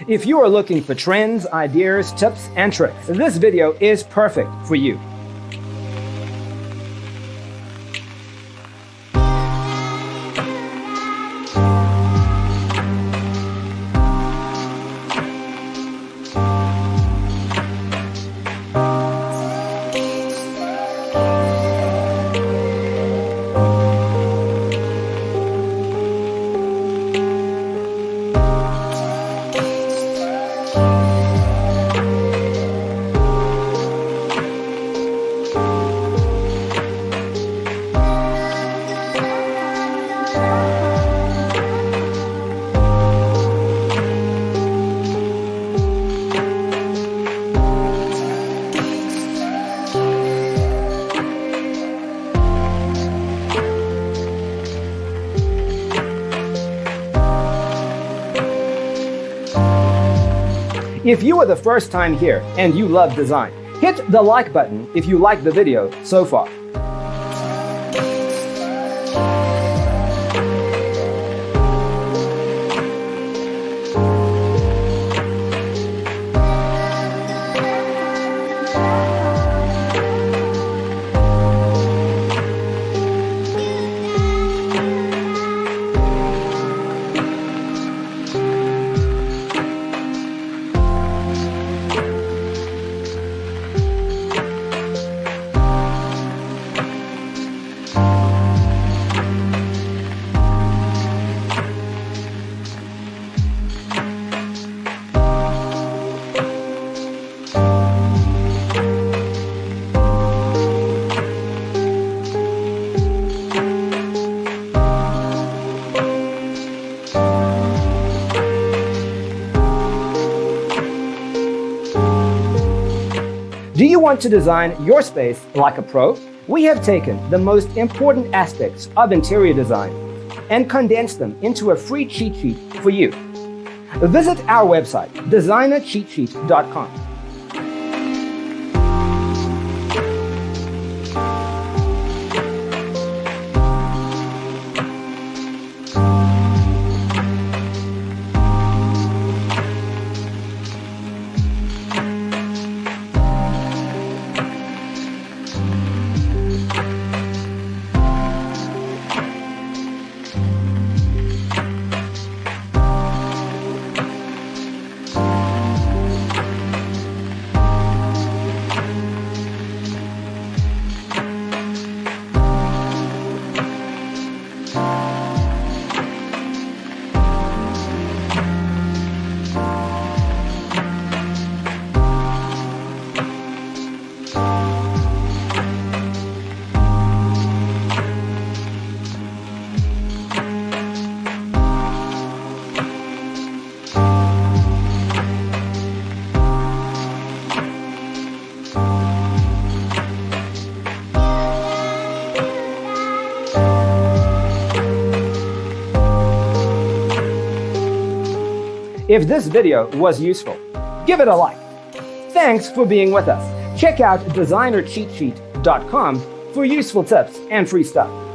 If you are looking for trends, ideas, tips, and tricks, this video is perfect for you. If you are the first time here and you love design, hit the like button if you like the video so far. Do you want to design your space like a pro? We have taken the most important aspects of interior design and condensed them into a free cheat sheet for you. Visit our website, designercheatsheet.com. If this video was useful, give it a like. Thanks for being with us. Check out designercheatsheet.com for useful tips and free stuff.